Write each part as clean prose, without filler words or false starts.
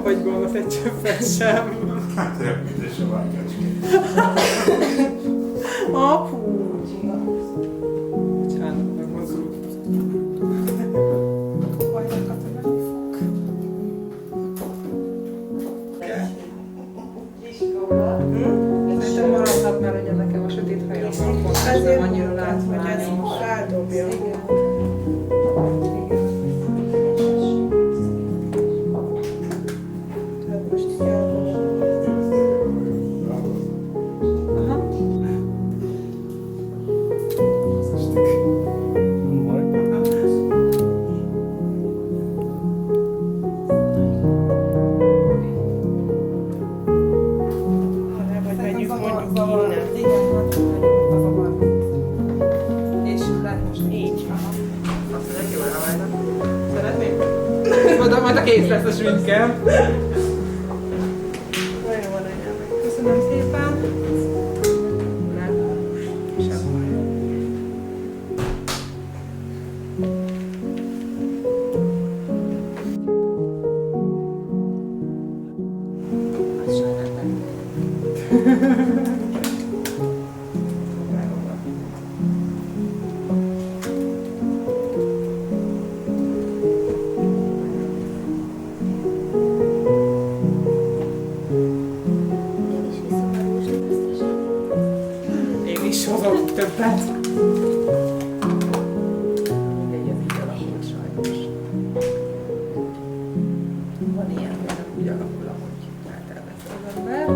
vagy gondolt egy csöppet sem. Hát repítése van kecskét. Apu! Bocsánat, megmozdult. Vajokat venni fog. Szerintem maradhat, mert ugye nekem a sötét hajam van pont, nem annyira látványos. Rádobja. Hát most így Aha. vagy megyünk mondjuk Zavar. innen. Igen, hát megyünk a zavar. És lehet most így. Aha. Azt mondja, jól elvágnak. Szeretnék? Majd a kész lesz a sminkem. Nagyon van anyámnak. Köszönöm szépen. Semmit. Az sajnálom. Én is hozok többet. Mindegy, ez így alakul sajnos. Van ilyen, hogy nem úgy alakul, ahogy eltervezte az ember.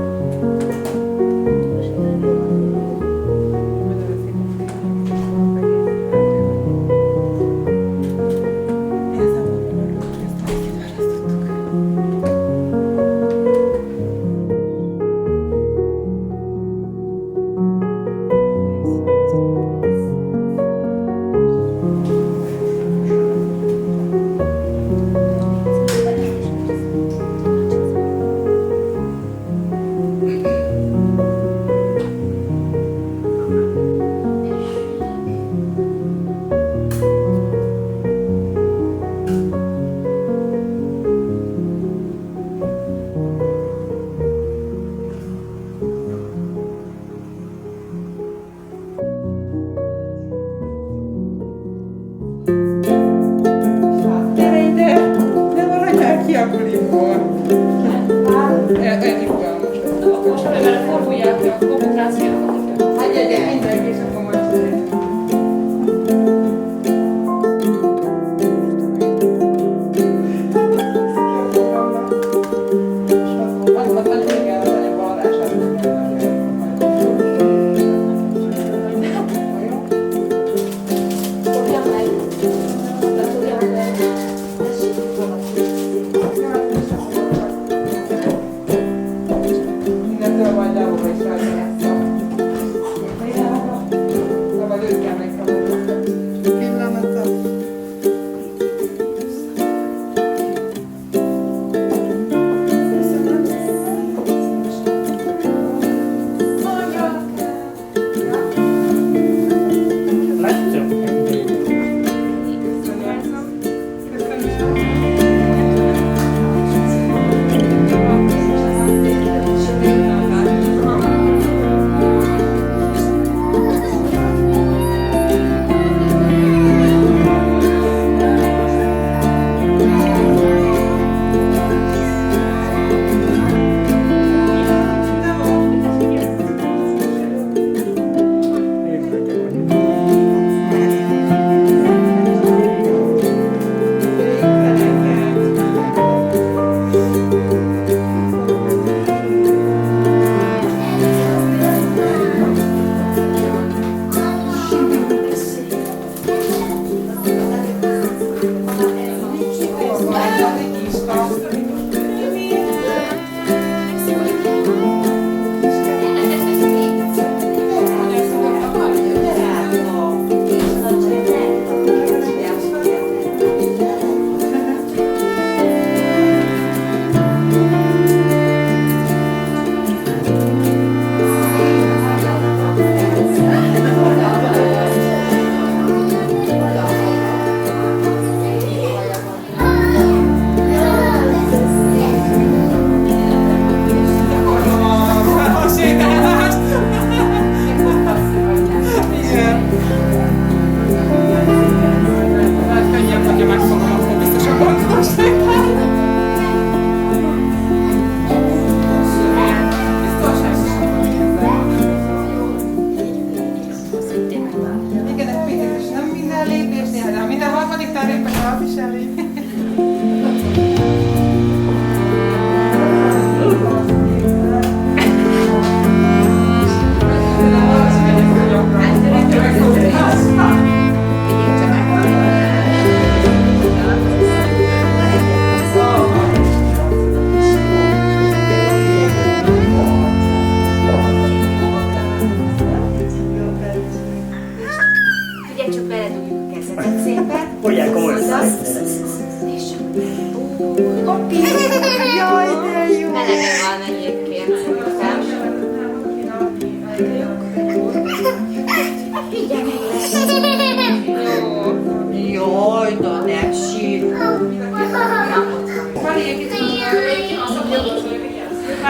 Majd olyan szép a fény, az egész eltérő. Én számomra örülök, hogy ezt már kiválasztottuk. Gyere ide! Ne maradjál ki a bulimból! Elnyugálom. Akkor most vele fordulják ki a kommunikációt. Hát gyere, mindenki, és akkor majd Fogja meg. Fogja meg. mindentől majd leolva is rajta lesz a...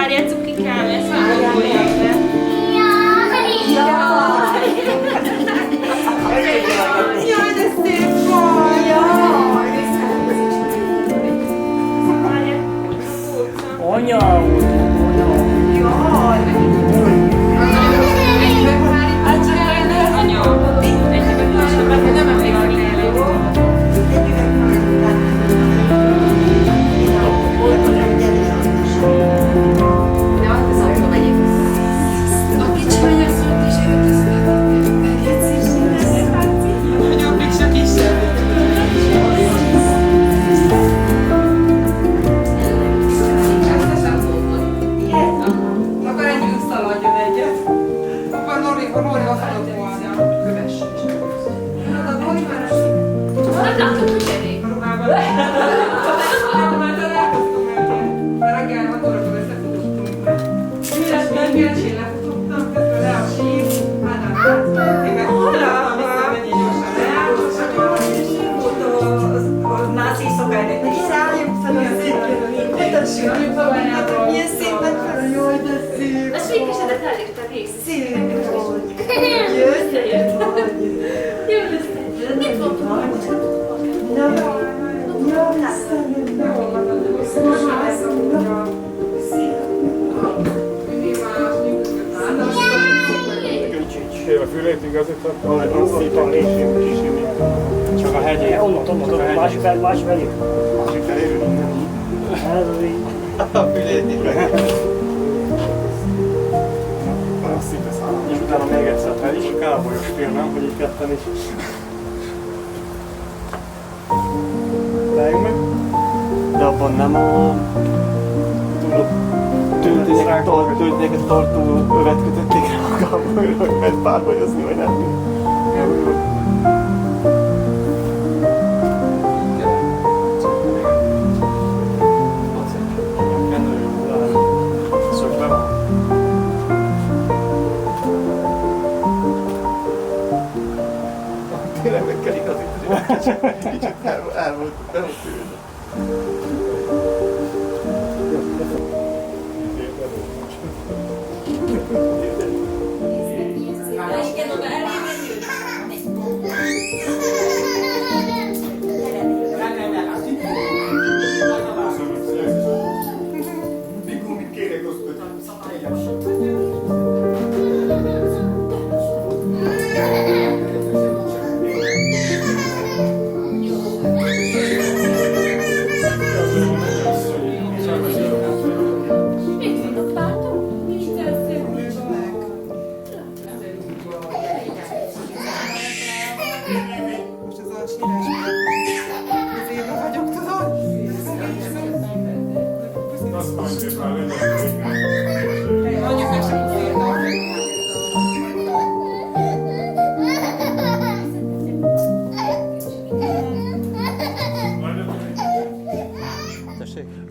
Várjál, cukikám, ezt hangolják le. Jaj, de szép vagy! Anya, Milyen szépen fel, jaj, de szép. A sminkesedet elérte rész. Szép vagy. Összejött. Jó lesz. Mit mondtam? A fülét igazítottam, hogy szépen később. csak a hegyén. Onnan, másik felé. Másik felé innen. Ez az így. A fülét igazítottam. Szinte szállom. És utána még egyszer fel is. Kábolyos film, nem? Hogy így ketten is. Lejjünk meg. De abban nem a... Töltényeket tartó övet kötötték rá a kábolyra, hogy ment párbajozni, vagy nem. Szökbe van. Tényleg meg kell igazítani, kicsit el volt tűnő. Most ez a sírás az évben vagyok, tudod? Anyuknak sem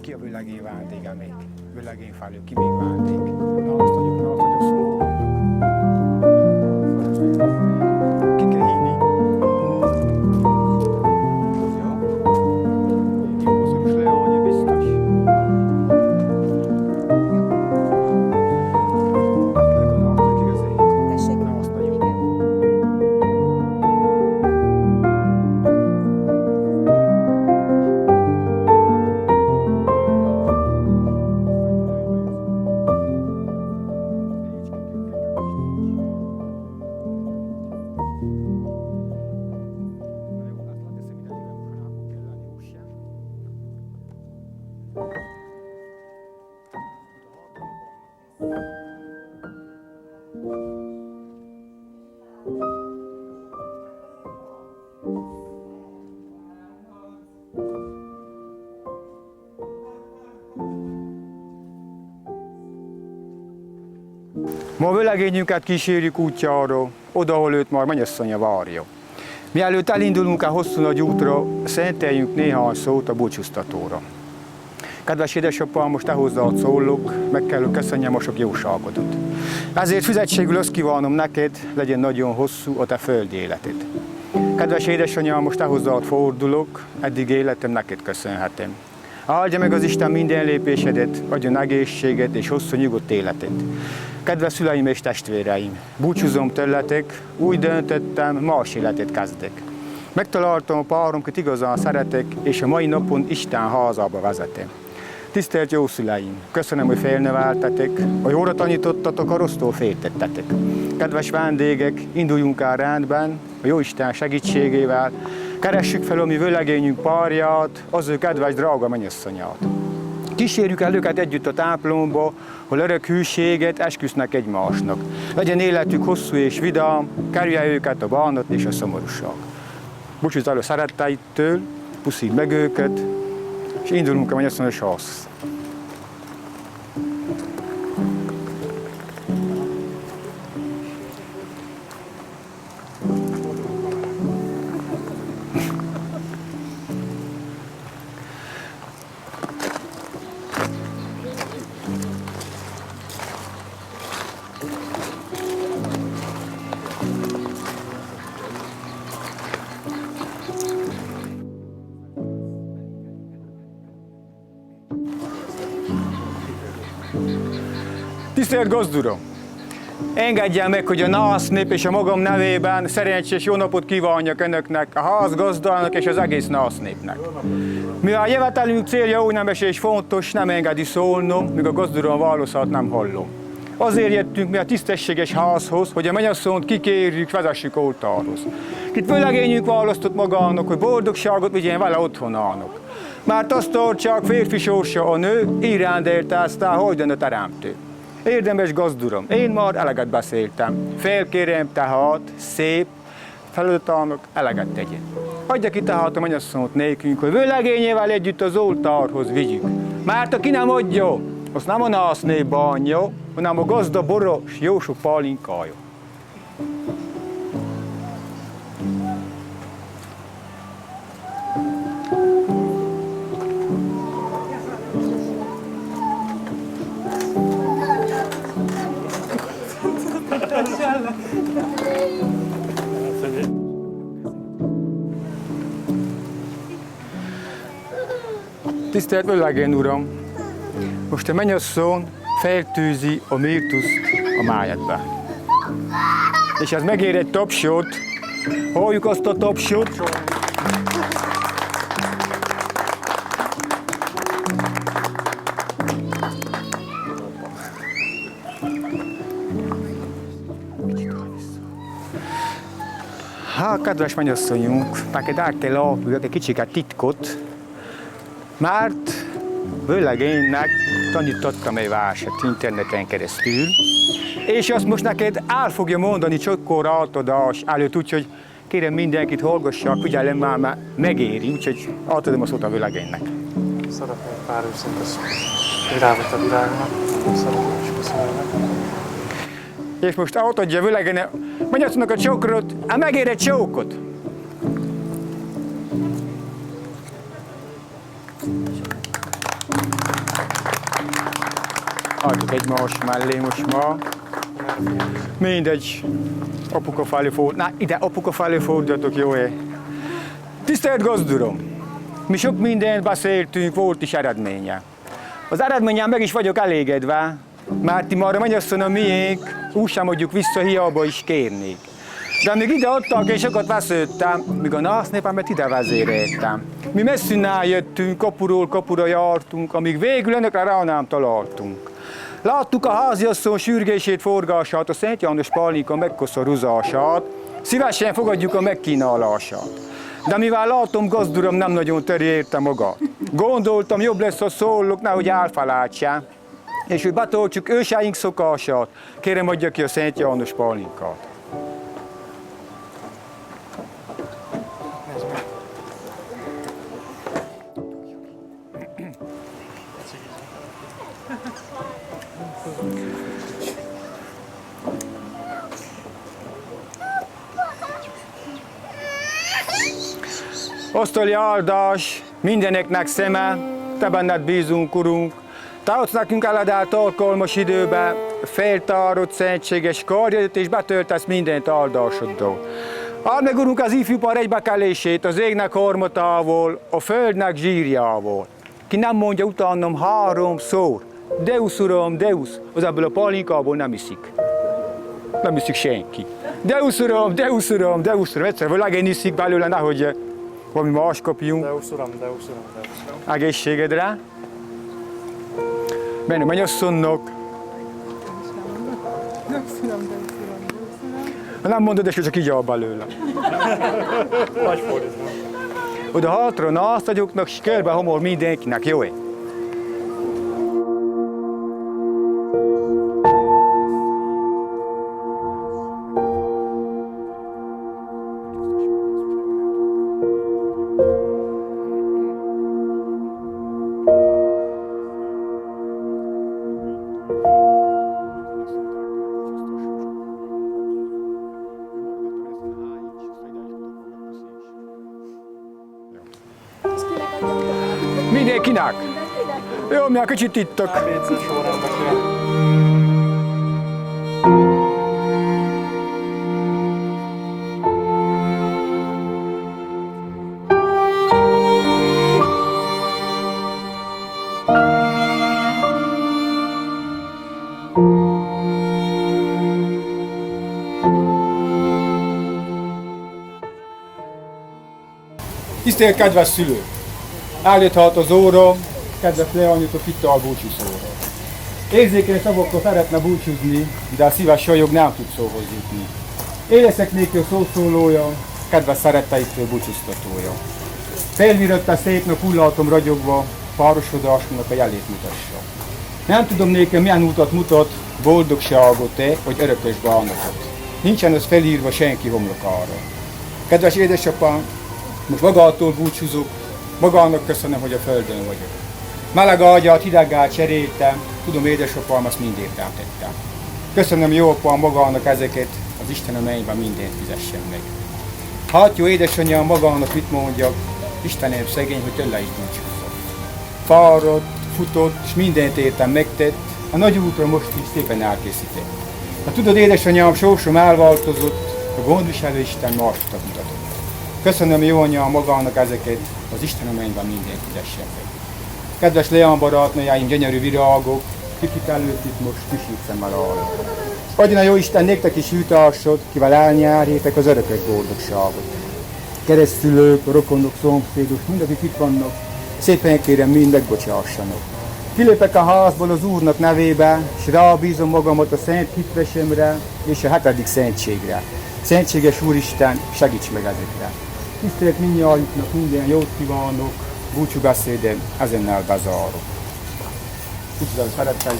Ki a világén vendége még? Világén felül ki még vendég? Na azt adjuk szó. Ki kell hívni? Jó? Jó, is Leónyi biztos. Megoldhatjuk igazán. Tessék? Na azt adjuk. Ma a vőlegényünket kísérjük útjára, oda, ahol őt majd mennyasszonya várja. Mielőtt elindulunk a hosszú nagy útra, szenteljünk néhány szót a búcsúztatóra. Kedves édesapám, most te hozzád szólok, meg kell köszönjem a sok jóságodat. Ezért fizetségül azt kívánom neked, legyen nagyon hosszú a te földi életed. Kedves édesanyám, most te hozzád fordulok, eddig életem neked köszönhetem. Áldja meg az Isten minden lépésedet, adjon egészséget és hosszú nyugodt életet. Kedves szüleim és testvéreim, búcsúzom tőletek, úgy döntöttem, más életet kezdek. Megtaláltam a párom, akit igazán szeretek, és a mai napon Isten házába vezetem. Tisztelt jó szüleim, köszönöm, hogy felneveltetek, a jóra tanítottatok, a rossztól féltettetek. Kedves vendégek, induljunk el rendben, a Jóisten segítségével, keressük fel a mi vőlegényünk párját, az ő kedves drága mennyasszonyát. Kísérjük el őket együtt a templomba, hol örök hűséget esküsznek egymásnak. Legyen életük hosszú és vidám, kerülje őket a bánat és a szomorúság. Búcsúzz el a szeretteittől, puszítsd meg őket, és indulunk a mennyasszonyos házhoz. Tisztelt gazduram! Engedjen meg, hogy a nász nép és a magam nevében szerencsés jó napot kívánjak önöknek, a ház gazdának és az egész nász népnek. Mivel a jövetelünk célja úgy nemes és fontos, nem engedi szólnom, míg a gazduram válaszát nem hallom. Azért jöttünk mi a tisztességes házhoz, hogy a mennyasszonyt kikérjük, vezessük oltárhoz. Kit vőlegényünk választott magának, hogy boldogságot vigyen vele otthonának. Mert azt tartsák, férfi sorsa a nő, így rendelte aztán hajdan a teremtő. Érdemes gazduram, én már eleget beszéltem. Felkérem tehát szép feladatának eleget tegyen. Adja ki tehát a mennyasszonyt nékünk, hogy vőlegényével együtt az oltárhoz vigyük. Mert aki nem adja, az nem a nász nép bánja, hanem a gazda boros, jó sok pálinkája. Tisztelt vőlegény uram! Most a mennyasszony feltűzi a mírtuszt a májadba. És ez megér egy tapsot. Halljuk azt a tapsot. Hát, kedves mennyasszonyunk, neked el kell áruljuk egy kicsiket titkot, mert vőlegénynek tanítottam egy verset interneten keresztül, és azt most neked el fogja mondani csokkor átadás előtt, úgyhogy kérem mindenkit hallgassak, figyelem már, mert megéri, úgyhogy átadom a szót a vőlegénynek. Szeretnék pár őszinte virágot a virágnak, szeretném is köszönni. És most átadja a vőlegénynek, mennyasszonynak a csokrot, megér egy csókot. Adjuk egymás mellé most ma. Mindegy. Apuka felé fordul. Na, ide apuka felé forduljatok, jó-e? Tisztelt gazdurom! Mi sok mindent beszéltünk, volt is eredménye. Az eredménnyel meg is vagyok elégedve, mert ti már a mennyasszony a miénk, úgy sem adjuk vissza, hiába is kérnék. De amíg ide adtak, én sokat vesződtem, míg a nász népemet ide vezéreltem. Mi messzinnál jöttünk, kapuról kapura jártunk, amíg végül önökre rá nem találtunk. Láttuk a háziasszony sürgését, forgását, a Szent János pálinka megkoszorúzását, szívesen fogadjuk a megkínálását. De mivel látom, gazduram nem nagyon töri érte maga. Gondoltam, jobb lesz, ha szólok, nehogy elfelejtse, és hogy betöltsük őseink szokását. Kérem, adja ki a Szent János pálinkát. Asztali áldás, mindeneknek szeme, te benned bízunk, Urunk. Te adsz nekünk eledált alkalmas időbe, feltárod szentséges karjadat, és betöltesz mindent áldásoddal. Áld meg, Urunk, az ifjú pár egybekelését az égnek harmatával, a földnek zsírjával. ki nem mondja utánom 3-szor, Deus Uram, Deus, az ebből a palinkából nem iszik. Nem iszik senki. Deus Uram, Deus Uram, Deus Uram, egyszer valaki iszik belőle, nehogy valami más kapjunk. Deus Uram, Deus Uram, Deus Uram. Egészségedre. Menj, mennyasszonynak. Ha nem mondod, és csak így áll belőle. Vagy fordítva. Oda hátra násztagyoknak, és körbe hamar mindenkinek, jó? Mindenkinek? Jó, mi a kicsit ittak. ABC sorrendben kell. Tisztelt kedves szülők! Állíthat az óra, kedves leányutok itt a búcsúszóra. Érzékeny szavakkal szeretne búcsúzni, de a szíves sajog nem tud szóhoz jutni. Én leszek néki a szószólója, kedves szeretteiktől búcsúztatója. Felvirött szép nap hullatom ragyogva, párosodásunknak a jelét mutassa. Nem tudom nékem milyen utat mutat, boldogságot-e, vagy örökös bánatot. Nincsen az felírva senki homlokára. Kedves édesapám, most magától búcsúzok, magának köszönöm, hogy a földön vagyok. Meleg ágyát, hideggel cseréltem, tudom, édesapám, azt mindent tettem. Köszönöm jó apám magának ezeket, az Isten a mennyben mindent fizessen meg. Hát jó édesanyám, magának mit mondjak, Istenem szegény, hogy tőle is búcsúzzak. Fáradt, futott, és mindent értem megtett, a nagy útra most is szépen elkészített. Ha tudod, édesanyám, sorsom elváltozott, a gondviselő Isten másokat mutatott. Köszönöm jó anyám magának ezeket, az Isten a mennyben mindent fizessen meg. Kedves Leán barátnőjeim, gyönyörű virágok, kikit előtt itt most kisít szemmel arra. Adjon a jó Isten néktek is jutássod, kivel elnyerjétek az örökös boldogságot. Keresztülők, rokonok, szomszédok, mindakik itt vannak, szépen kérem, mind megbocsássanak. Kilépek a házból az Úrnak nevébe, és rábízom magamat a szent hitvesemre és a 7. szentségre. Szentséges Úristen, segíts meg ezekre! Tisztelt mindnyájuknak minden jót kívánok, búcsúbeszédem ezennel bezárok. Üdvözlöm szeretettel!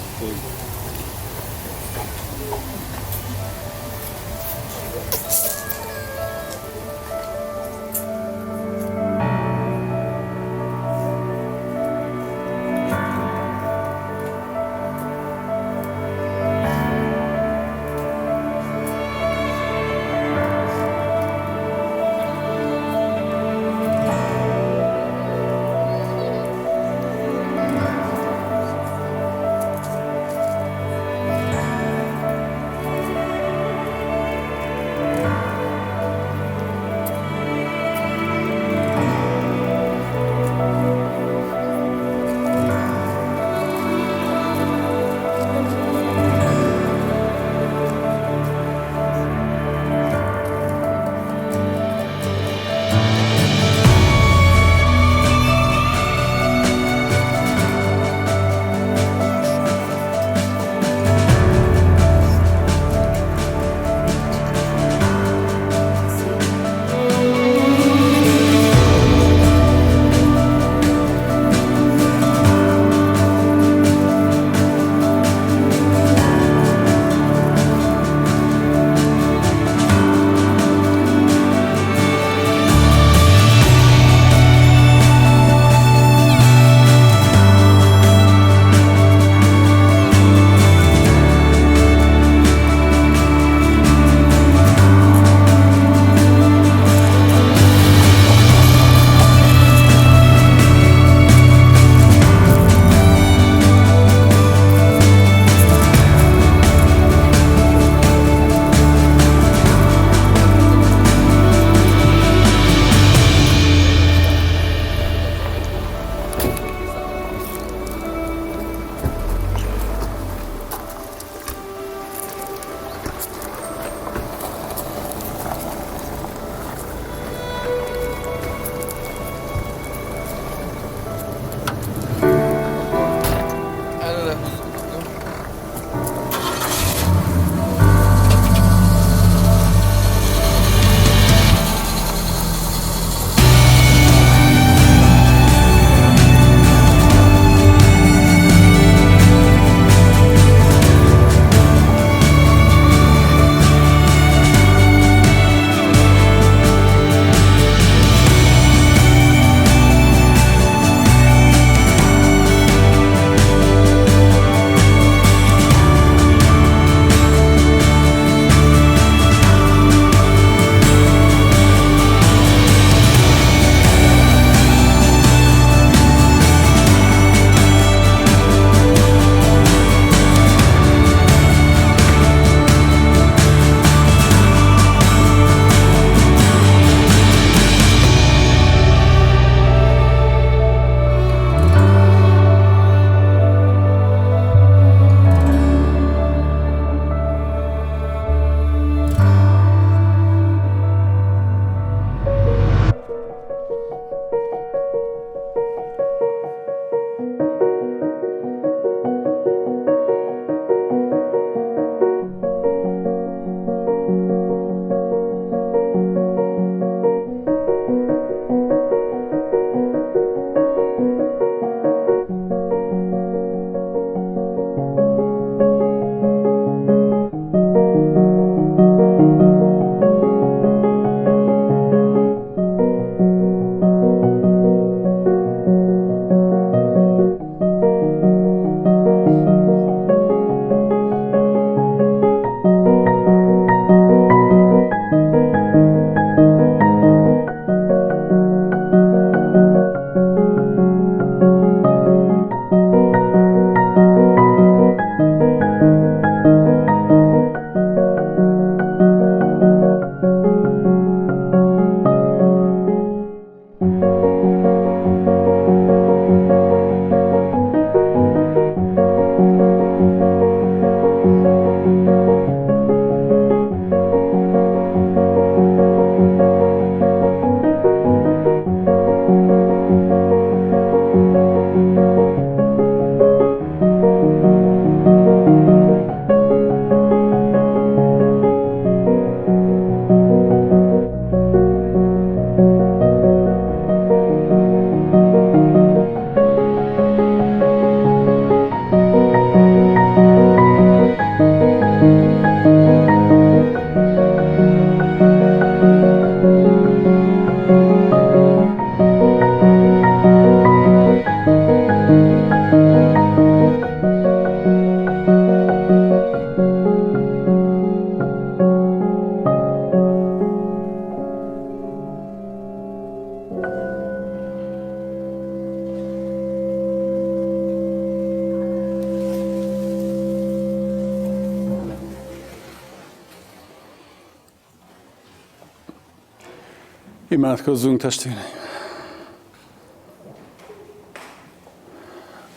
Imádkozzunk, testvéreim!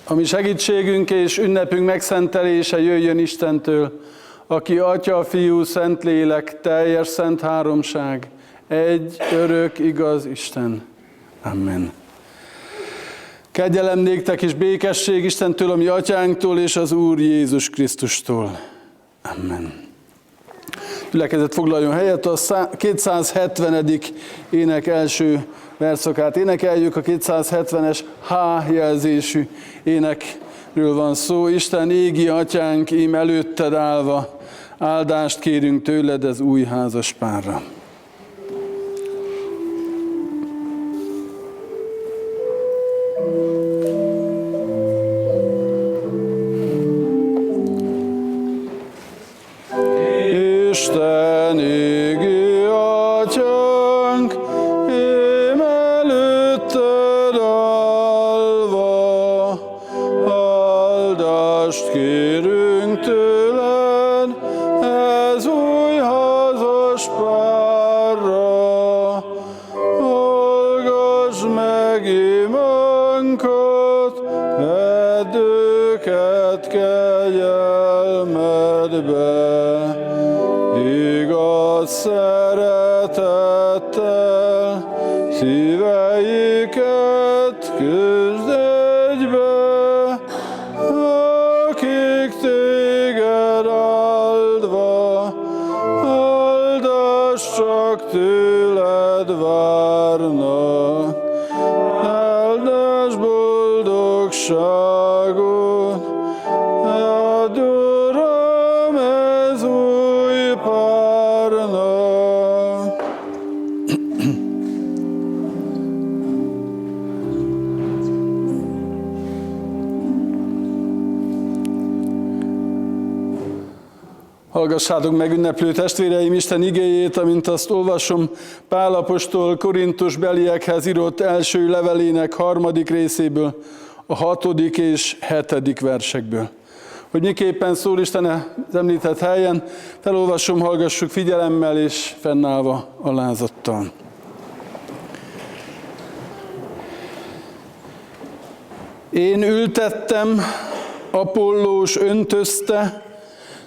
A mi segítségünk és ünnepünk megszentelése jöjjön Istentől, aki Atya, Fiú, Szentlélek, teljes szent háromság, egy örök igaz Isten. Amen. Kegyelem néktek és békesség Istentől, a mi Atyánktól és az Úr Jézus Krisztustól. Amen. Gyülekezet, foglaljon helyet, a 270. ének első verszakát énekeljük, a 270-es H jelzésű énekről van szó. Isten égi Atyánk, ím előtted állva, áldást kérünk tőled az új házas párra. Isten égi Atyánk, ím előtted állva, áldást kérünk tőled ez új házas párra. Hallgass meg imánkat, vedd őket kegyelmedbe. Igaz szeretettel szíveiket küzd egybe, akik téged áldva, áldást csak tőled várnak. Áldás boldogságot, add Uram ez új párnak. Hallgassátok meg, ünneplő testvéreim, Isten igéjét, amint azt olvasom Pál apostol Korintus beliekhez írott első levelének 3. részéből, a 6. és 7. versekből. Hogy miképpen szól Isten az említett helyen, felolvasom, hallgassuk figyelemmel és fennállva alázattal. Én ültettem, Apollós öntözte,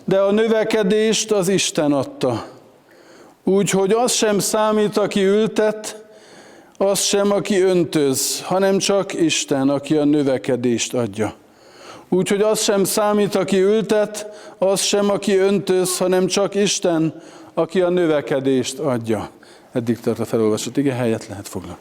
de a növekedést az Isten adta. Úgyhogy az sem számít, aki ültet, az sem, aki öntöz, hanem csak Isten, aki a növekedést adja. Úgyhogy az sem számít, aki ültet, az sem, aki öntöz, hanem csak Isten, aki a növekedést adja. Eddig tart a felolvasott ige, helyet lehet foglalni.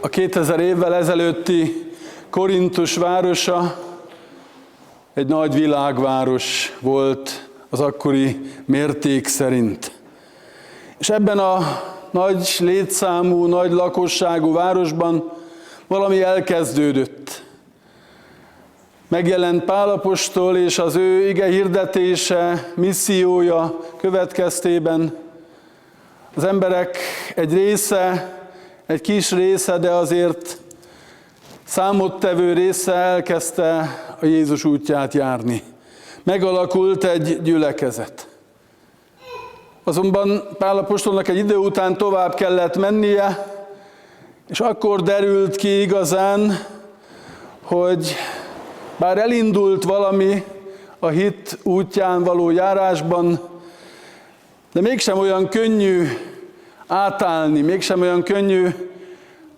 A 2000 évvel ezelőtti Korintus városa egy nagy világváros volt az akkori mérték szerint. És ebben a nagy létszámú, nagy lakosságú városban valami elkezdődött. Megjelent Pál apostol, és az ő ige hirdetése, missziója következtében az emberek egy része, egy kis része, de azért számottevő része elkezdte a Jézus útját járni. Megalakult egy gyülekezet. Azonban Pál apostolnak egy idő után tovább kellett mennie, és akkor derült ki igazán, hogy bár elindult valami a hit útján való járásban, de mégsem olyan könnyű átállni, mégsem olyan könnyű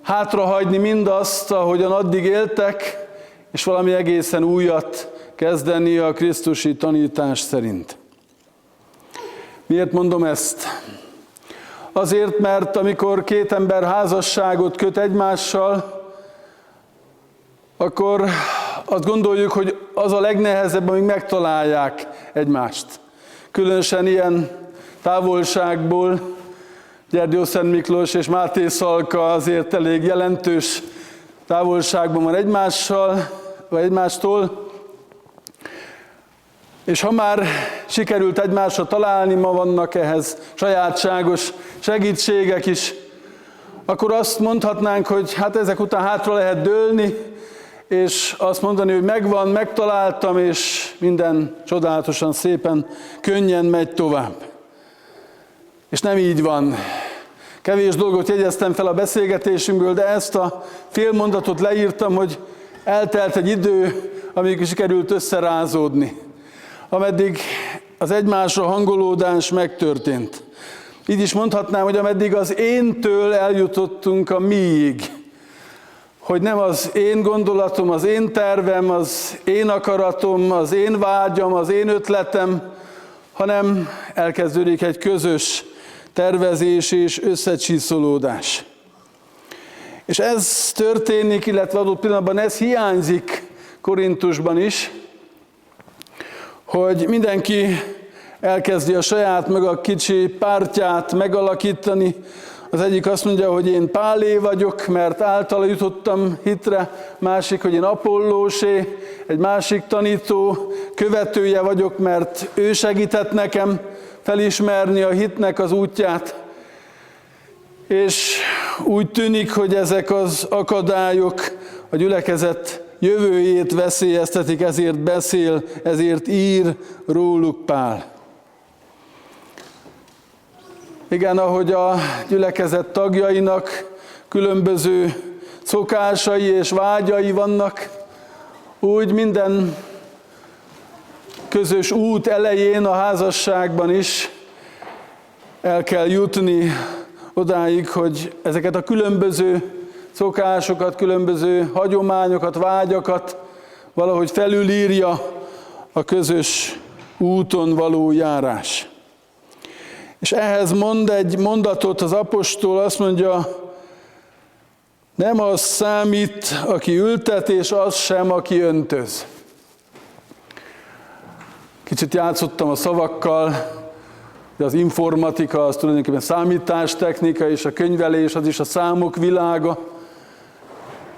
hátrahagyni mindazt, ahogyan addig éltek, és valami egészen újat kezdeni a krisztusi tanítás szerint. Miért mondom ezt? Azért, mert amikor két ember házasságot köt egymással, akkor azt gondoljuk, hogy az a legnehezebb, amíg megtalálják egymást. Különösen ilyen távolságból Gyergyószent Miklós és Máté Szalka azért elég jelentős távolságban van egymástól, és ha már sikerült egymásra találni, ma vannak ehhez sajátságos segítségek is, akkor azt mondhatnánk, hogy hát ezek után hátra lehet dőlni, és azt mondani, hogy megvan, megtaláltam, és minden csodálatosan, szépen, könnyen megy tovább. És nem így van. Kevés dolgot jegyeztem fel a beszélgetésünkből, de ezt a fél mondatot leírtam, hogy eltelt egy idő, amíg sikerült összerázódni, ameddig az egymásra hangolódás megtörtént. Így is mondhatnám, hogy ameddig az éntől eljutottunk a miig, hogy nem az én gondolatom, az én tervem, az én akaratom, az én vágyam, az én ötletem, hanem elkezdődik egy közös tervezés és összecsiszolódás. És ez történik, illetve adott pillanatban ez hiányzik Korintusban is, hogy mindenki elkezdi a saját meg a kicsi pártját megalakítani. Az egyik azt mondja, hogy én Pálé vagyok, mert általa jutottam hitre, másik, hogy én Apollósé, egy másik tanító követője vagyok, mert ő segített nekem felismerni a hitnek az útját. És úgy tűnik, hogy ezek az akadályok a gyülekezet jövőjét veszélyeztetik, ezért beszél, ezért ír róluk Pál. Igen, ahogy a gyülekezet tagjainak különböző szokásai és vágyai vannak, úgy minden közös út elején a házasságban is el kell jutni odáig, hogy ezeket a különböző szokásokat, különböző hagyományokat, vágyakat valahogy felülírja a közös úton való járás. És ehhez mond egy mondatot az apostol, azt mondja, nem az számít, aki ültet, és az sem, aki öntöz. Kicsit játszottam a szavakkal, de az informatika az tulajdonképpen számítástechnika, és a könyvelés az is a számok világa.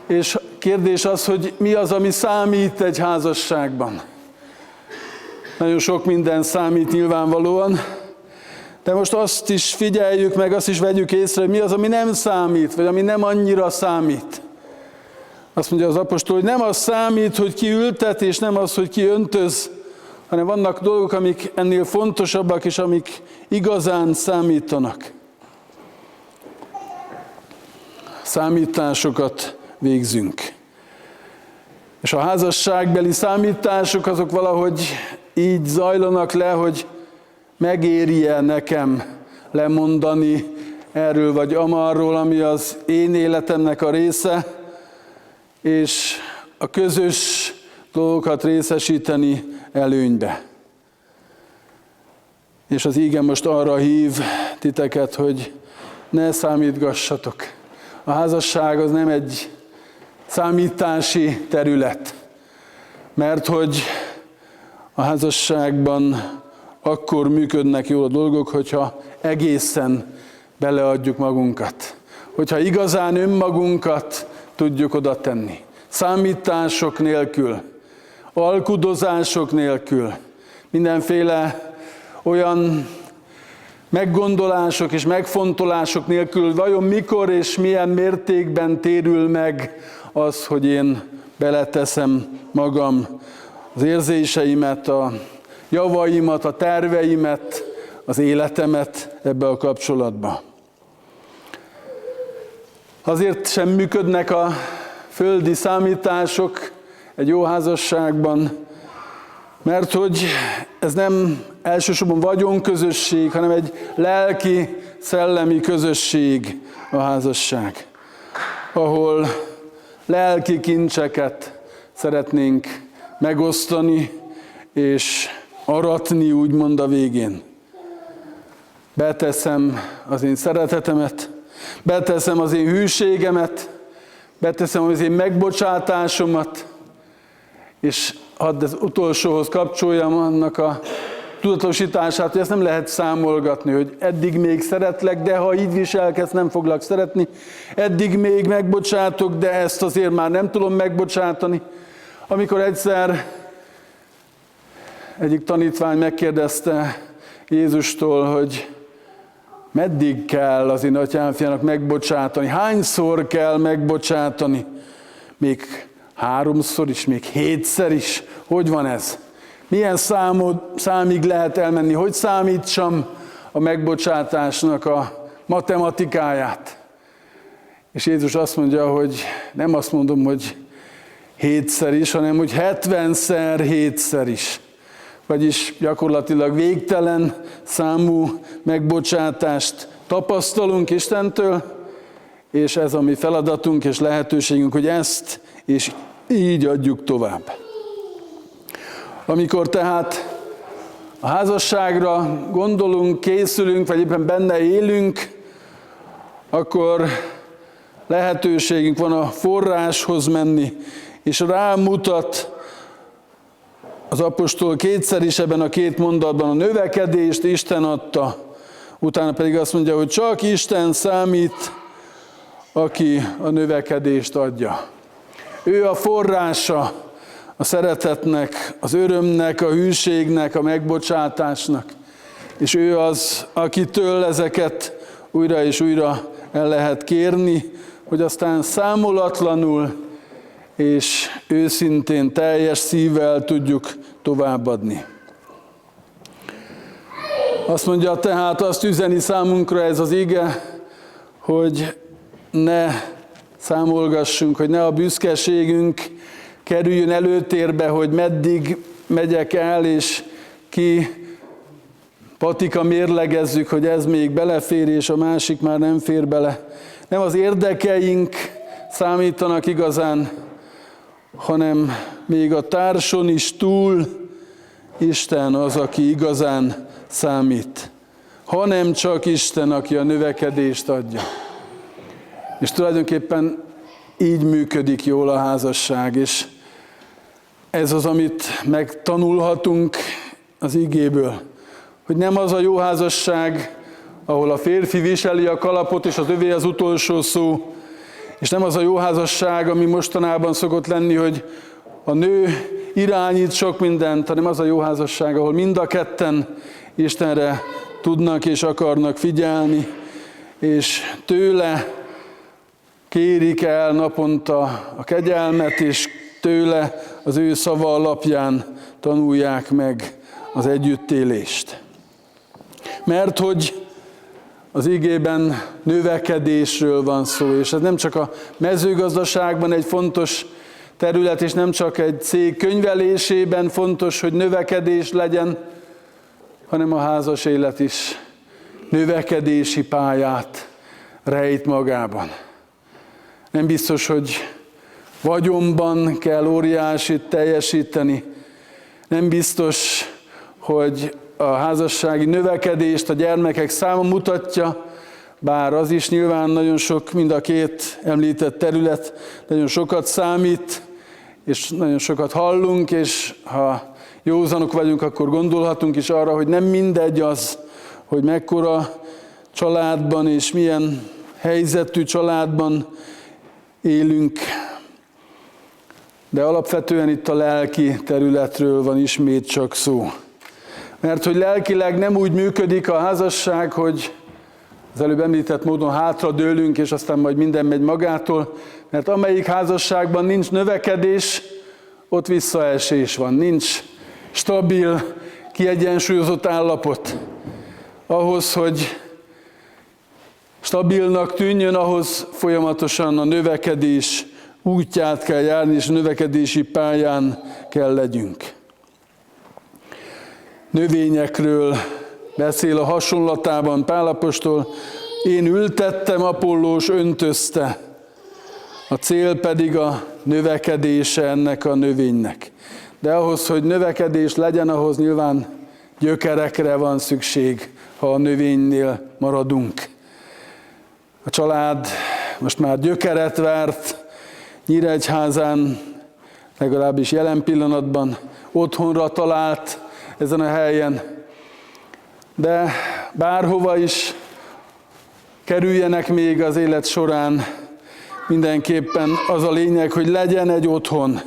És kérdés az, hogy mi az, ami számít egy házasságban. Nagyon sok minden számít nyilvánvalóan, de most azt is figyeljük meg, azt is vegyük észre, hogy mi az, ami nem számít, vagy ami nem annyira számít. Azt mondja az apostol, hogy nem az számít, hogy ki ültet, és nem az, hogy ki öntöz, hanem vannak dolgok, amik ennél fontosabbak, és amik igazán számítanak. Számításokat végzünk. És a házasságbeli számítások azok valahogy így zajlanak le, hogy megéri-e nekem lemondani erről vagy amarról, ami az én életemnek a része, és a közös dolgokat részesíteni előnybe. És az íge most arra hív titeket, hogy ne számítgassatok. A házasság az nem egy számítási terület, mert hogy a házasságban akkor működnek jól a dolgok, hogyha egészen beleadjuk magunkat. Hogyha igazán önmagunkat tudjuk oda tenni. Számítások nélkül, alkudozások nélkül, mindenféle olyan meggondolások és megfontolások nélkül, vajon mikor és milyen mértékben térül meg az, hogy én beleteszem magam, az érzéseimet, a javaimat, a terveimet, az életemet ebbe a kapcsolatba. Azért sem működnek a földi számítások egy jó házasságban, mert hogy ez nem elsősorban vagyonközösség, hanem egy lelki, szellemi közösség a házasság, ahol lelki kincseket szeretnénk megosztani és aratni, úgymond a végén. Beteszem az én szeretetemet, beteszem az én hűségemet, beteszem az én megbocsátásomat, és hadd az utolsóhoz kapcsoljam annak a tudatosítását, hogy ezt nem lehet számolgatni, hogy eddig még szeretlek, de ha így viselkedsz, nem foglak szeretni. Eddig még megbocsátok, de ezt azért már nem tudom megbocsátani. Amikor egyszer egyik tanítvány megkérdezte Jézustól, hogy meddig kell az én atyám fiának megbocsátani, hányszor kell megbocsátani, még 3-szor is, még 7-szer is. Hogy van ez? Milyen számig lehet elmenni? Hogy számítsam a megbocsátásnak a matematikáját? És Jézus azt mondja, hogy nem azt mondom, hogy 7-szer is, hanem hogy 70-szer 7-szer is. Vagyis gyakorlatilag végtelen számú megbocsátást tapasztalunk Istentől, és ez a mi feladatunk és lehetőségünk, hogy ezt és így adjuk tovább. Amikor tehát a házasságra gondolunk, készülünk, vagy éppen benne élünk, akkor lehetőségünk van a forráshoz menni, és rámutat az apostol kétszer is ebben a 2 mondatban: a növekedést Isten adta, utána pedig azt mondja, hogy csak Isten számít, aki a növekedést adja. Ő a forrása a szeretetnek, az örömnek, a hűségnek, a megbocsátásnak. És ő az, akitől ezeket újra és újra el lehet kérni, hogy aztán számolatlanul és őszintén, teljes szívvel tudjuk továbbadni. Azt mondja tehát, azt üzeni számunkra ez az ige, hogy ne számolgassunk, hogy ne a büszkeségünk kerüljön előtérbe, hogy meddig megyek el, és ki patika mérlegezzük, hogy ez még belefér, és a másik már nem fér bele. Nem az érdekeink számítanak igazán, hanem még a társon is túl Isten az, aki igazán számít. Hanem csak Isten, aki a növekedést adja. És tulajdonképpen így működik jól a házasság, és ez az, amit megtanulhatunk az igéből, hogy nem az a jó házasság, ahol a férfi viseli a kalapot, és az övé az utolsó szó, és nem az a jó házasság, ami mostanában szokott lenni, hogy a nő irányít sok mindent, hanem az a jó házasság, ahol mind a ketten Istenre tudnak és akarnak figyelni, és tőle kérik el naponta a kegyelmet, és tőle az ő szava alapján tanulják meg az együttélést. Mert hogy az igében növekedésről van szó, és ez nem csak a mezőgazdaságban egy fontos terület, és nem csak egy cég könyvelésében fontos, hogy növekedés legyen, hanem a házas élet is növekedési pályát rejt magában. Nem biztos, hogy vagyonban kell óriásit teljesíteni, nem biztos, hogy a házassági növekedést a gyermekek száma mutatja, bár az is nyilván nagyon sok, mind a 2 említett terület nagyon sokat számít, és nagyon sokat hallunk, és ha józanok vagyunk, akkor gondolhatunk is arra, hogy nem mindegy az, hogy mekkora családban és milyen helyzetű családban élünk. De alapvetően itt a lelki területről van ismét csak szó. Mert hogy lelkileg nem úgy működik a házasság, hogy az előbb említett módon hátradőlünk, és aztán majd minden megy magától, mert amelyik házasságban nincs növekedés, ott visszaesés van, nincs stabil, kiegyensúlyozott állapot. Ahhoz, hogy stabilnak tűnjön, ahhoz folyamatosan a növekedés útját kell járni, és növekedési pályán kell legyünk. Növényekről beszél a hasonlatában Pál apostol: én ültettem, Apollós öntözte, a cél pedig a növekedése ennek a növénynek. De ahhoz, hogy növekedés legyen, ahhoz nyilván gyökerekre van szükség, ha a növénynél maradunk. A család most már gyökeret vert, Nyíregyházán, legalábbis jelen pillanatban otthonra talált ezen a helyen. De bárhova is kerüljenek még az élet során, mindenképpen az a lényeg, hogy legyen egy otthon,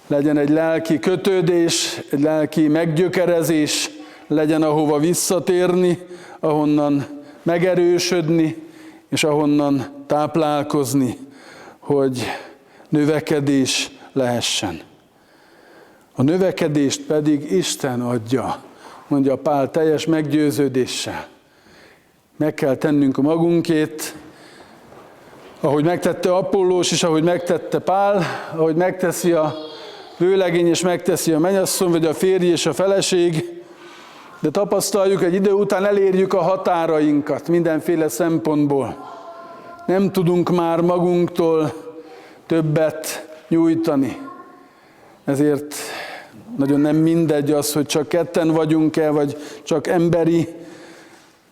legyen egy lelki kötődés, egy lelki meggyökerezés, legyen ahova visszatérni, ahonnan megerősödni, és ahonnan táplálkozni, hogy növekedés lehessen. A növekedést pedig Isten adja, mondja Pál teljes meggyőződéssel. Meg kell tennünk a magunkét, ahogy megtette Apollós is, ahogy megtette Pál, ahogy megteszi a vőlegény és megteszi a mennyasszony, vagy a férj és a feleség, de tapasztaljuk, egy idő után elérjük a határainkat mindenféle szempontból. Nem tudunk már magunktól többet nyújtani. Ezért nagyon nem mindegy az, hogy csak ketten vagyunk-e, vagy csak emberi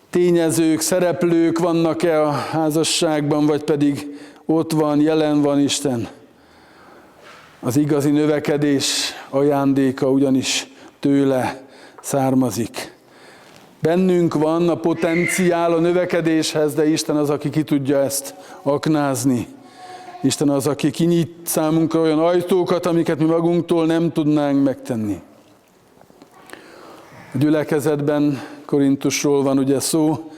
tényezők, szereplők vannak-e a házasságban, vagy pedig ott van, jelen van Isten. Az igazi növekedés ajándéka ugyanis tőle származik. Bennünk van a potenciál a növekedéshez, de Isten az, aki ki tudja ezt aknázni. Isten az, aki kinyit számunkra olyan ajtókat, amiket mi magunktól nem tudnánk megtenni. A gyülekezetben, Korintusról van ugye szó,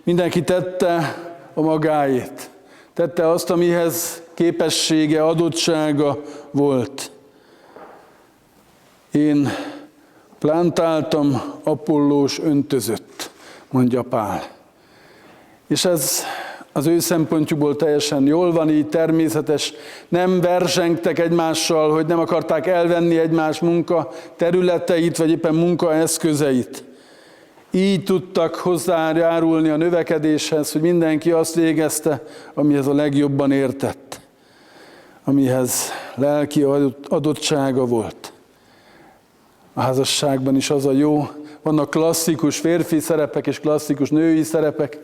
mindenki tette a magáét. Tette azt, amihez képessége, adottsága volt. Én plántáltam, Apollós öntözött, mondja Pál. És ez az ő szempontjukból teljesen jól van, így természetes. Nem versengtek egymással, hogy nem akarták elvenni egymás munka területeit, vagy éppen munkaeszközeit. Így tudtak hozzájárulni a növekedéshez, hogy mindenki azt végezte, amihez a legjobban értett, amihez lelki adottsága volt. A házasságban is az a jó, vannak klasszikus férfi szerepek és klasszikus női szerepek,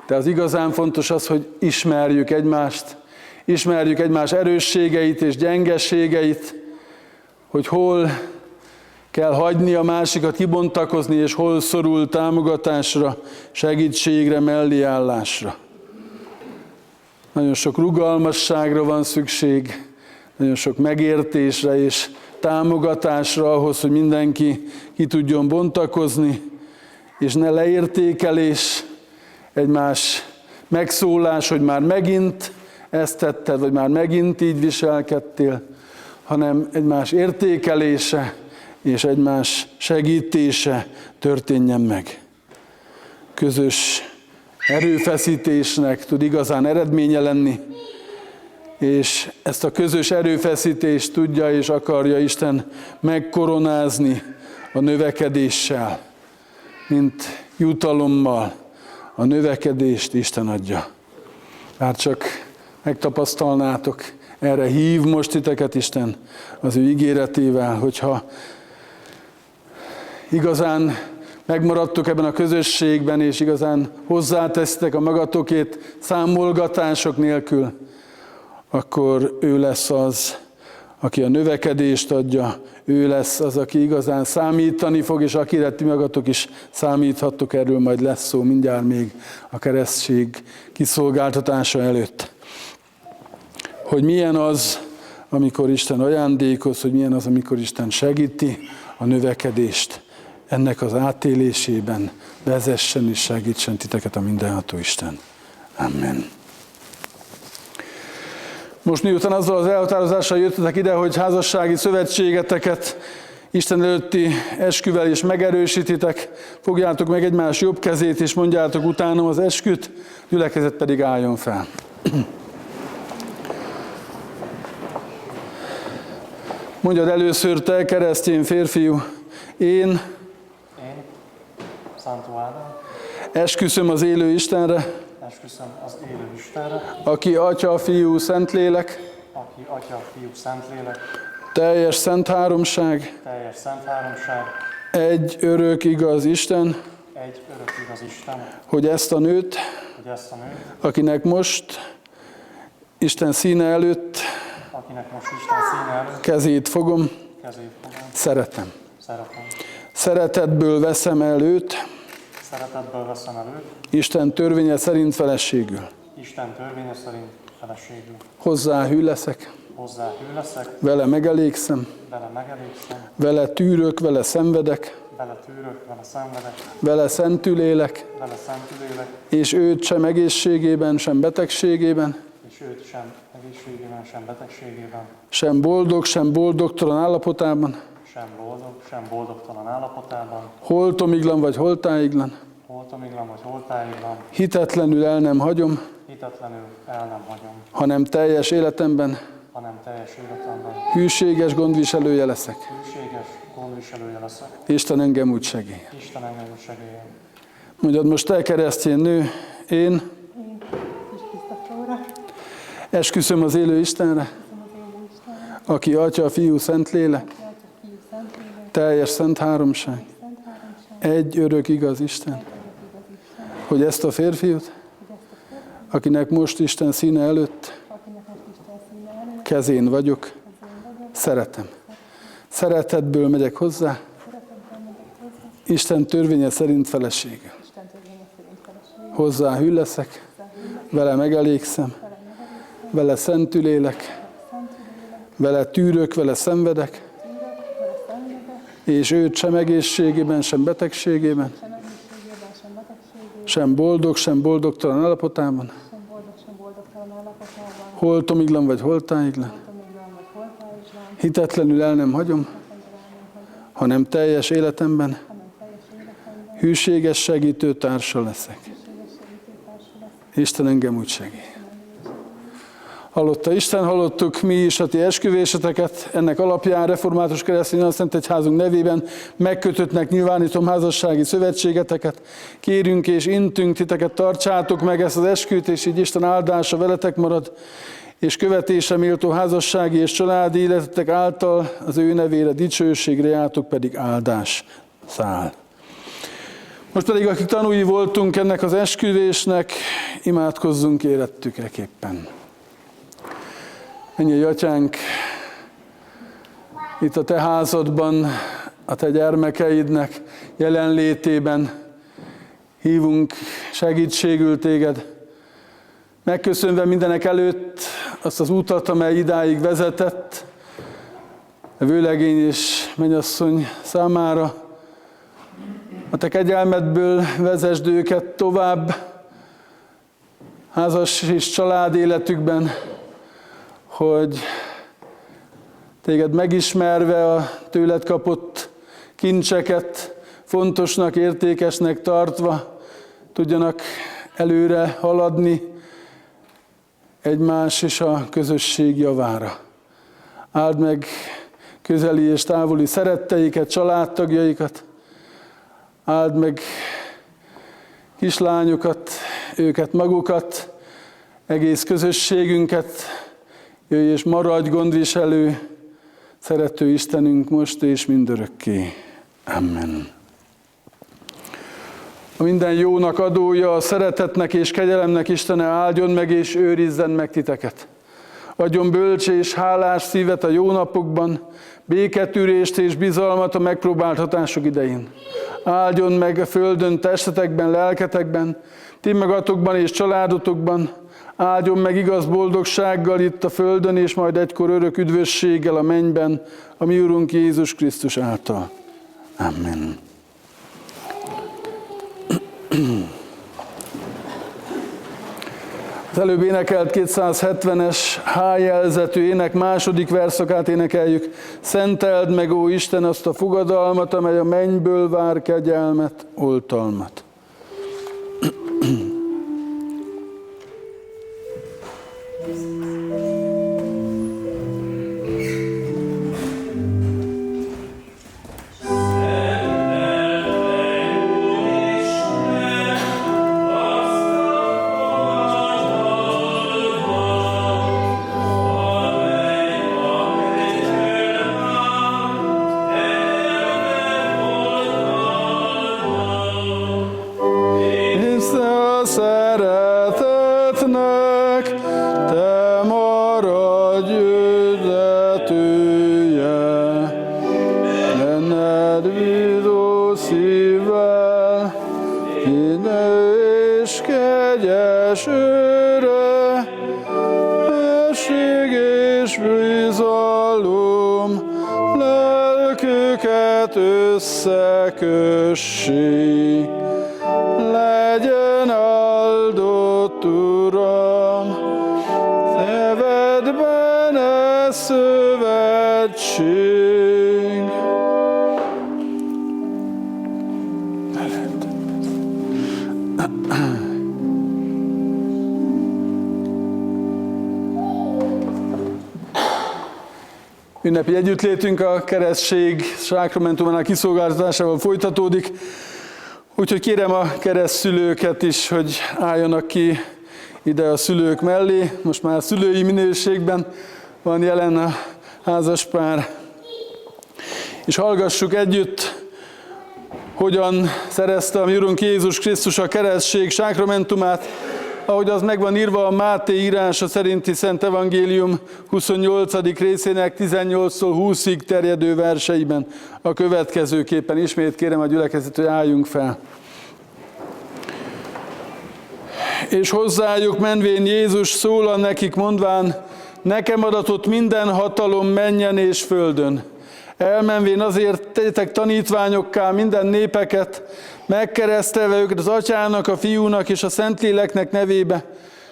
de az igazán fontos az, hogy ismerjük egymást, ismerjük egymás erősségeit és gyengeségeit, hogy hol kell hagyni a másikat kibontakozni, és hol szorul támogatásra, segítségre, melléállásra. Nagyon sok rugalmasságra van szükség, nagyon sok megértésre és támogatásra ahhoz, hogy mindenki ki tudjon bontakozni, és ne leértékelés, egymás megszólás, hogy már megint ezt tetted, vagy már megint így viselkedtél, hanem egymás értékelése és egymás segítése történjen meg. Közös erőfeszítésnek tud igazán eredménye lenni, és ezt a közös erőfeszítést tudja és akarja Isten megkoronázni a növekedéssel, mint jutalommal. A növekedést Isten adja. Bár csak megtapasztalnátok, erre hív most titeket Isten az ő ígéretével, hogyha igazán megmaradtok ebben a közösségben, és igazán hozzátesztek a magatokét számolgatások nélkül, akkor ő lesz az, aki a növekedést adja, ő lesz az, aki igazán számítani fog, és akire ti magatok is számíthattok, erről majd lesz szó mindjárt még a keresztség kiszolgáltatása előtt. Hogy milyen az, amikor Isten ajándékoz, hogy milyen az, amikor Isten segíti a növekedést. Ennek az átélésében vezessen és segítsen titeket a mindenható Isten. Amen. Most miután azzal az elhatározással jöttetek ide, hogy házassági szövetségeteket Isten előtti esküvel is megerősítitek, fogjátok meg egymás jobb kezét, és mondjátok utánam az esküt, gyülekezet pedig álljon fel. Mondjad először te, keresztény férfiú, én Szántó Ádám, esküszöm az élő Istenre, esküszöm az élő Istenre, aki Atya, Fiú, Szentlélek, aki Atya, Fiú, Szentlélek, teljes szent háromság, teljes szent háromság, egy örök igaz Isten, egy örök igaz Isten, hogy ezt a nőt, akinek most Isten színe előtt kezét fogom, szeretem. Szeretetből veszem el őt, Isten törvénye szerint feleségül. Hozzá hű leszek, vele megelégszem, vele tűrök, vele szenvedek, vele szentül élek, és őt sem egészségében, sem betegségében, és őt sem egészségében, sem betegségében, sem boldog, sem boldogtalan állapotában, sem boldog, sem boldogtalan állapotában, holtomiglan vagy holtáiglan, holtomiglan vagy holtáiglan, hitetlenül el nem hagyom, hitetlenül el nem hagyom, hanem teljes életemben hanem teljes életemben hűséges gondviselője leszek. hűséges gondviselője leszek. Isten engem úgy segély. Isten engem úgy segéljen. Mondjad most te, keresztény nő, én esküszöm az élő Istenre, aki Atya, Fiú, Szentlélek, teljes szent háromság, egy örök igaz Isten, hogy ezt a férfiút, akinek most Isten színe előtt kezén vagyok, szeretem. Szeretetből megyek hozzá, Isten törvénye szerint felesége. Hozzá hű leszek, vele megelégszem, vele szentül élek, vele tűrök, vele szenvedek, és őt sem egészségében, sem betegségében, sem boldog, sem boldogtalan állapotában, holtomiglan vagy holtáiglan, hitetlenül el nem hagyom, hanem teljes életemben hűséges segítő társa leszek. Isten engem úgy segíts. Hallotta Isten, hallottuk mi is a ti esküvéseteket, ennek alapján Református Keresztény Szentegyházunk nevében megkötöttnek nyilvánítom házassági szövetségeteket. Kérünk és intünk titeket, tartsátok meg ezt az esküt, és így Isten áldása veletek marad, és követésre méltó házassági és családi életetek által az ő nevére dicsőségre jártok pedig áldás száll. Most pedig, akik tanúi voltunk ennek az esküvésnek, imádkozzunk érettük eképpen. Mennyei Atyánk, itt a te házadban, a te gyermekeidnek jelenlétében hívunk segítségül téged, megköszönve mindenek előtt azt az utat, amely idáig vezetett, a vőlegény és mennyasszony számára. A te kegyelmedből vezesd őket tovább házas és család életükben, hogy téged megismerve a tőled kapott kincseket fontosnak, értékesnek tartva tudjanak előre haladni egymás és a közösség javára. Áld meg közeli és távoli szeretteiket, családtagjaikat, áld meg kislányokat, őket magukat, egész közösségünket, jöjj és maradj gondviselő, szerető Istenünk most és mindörökké. Amen. A minden jónak adója, a szeretetnek és kegyelemnek Istene áldjon meg és őrizzen meg titeket. Adjon bölcs és hálás szívet a jó napokban, béketűrést és bizalmat a megpróbáltatások idején. Áldjon meg a földön testetekben, lelketekben, ti magatokban és családotokban, áldjon meg igaz boldogsággal itt a földön, és majd egykor örök üdvösséggel a mennyben, a mi Urunk Jézus Krisztus által. Amen. Az előbb énekelt 270-es H-jelzetű ének második verszakát énekeljük. Szenteld meg, ó Isten, azt a fogadalmat, amely a mennyből vár kegyelmet, oltalmat. Összekössé. Legyen áldott Uram, bene szövetség. Ünnepi együttlétünk a keresztség sákramentumának kiszolgáltatásával folytatódik, úgyhogy kérem a keresztszülőket is, hogy álljanak ki ide a szülők mellé. Most már szülői minőségben van jelen a házaspár. És hallgassuk együtt, hogyan szerezte a mi Urunk Jézus Krisztus a keresztség sákramentumát, ahogy az meg van írva a Máté írása szerinti Szent Evangélium 28. részének 18-tól 20-ig terjedő verseiben a következőképpen. Ismét kérem a gyülekezet, hogy álljunk fel. És hozzájuk menvén Jézus szólal nekik mondván, nekem adatott minden hatalom mennyen és földön. Elmenvén azért tegyetek tanítványokká minden népeket, megkeresztelve őket az Atyának, a Fiúnak és a Szentléleknek nevébe,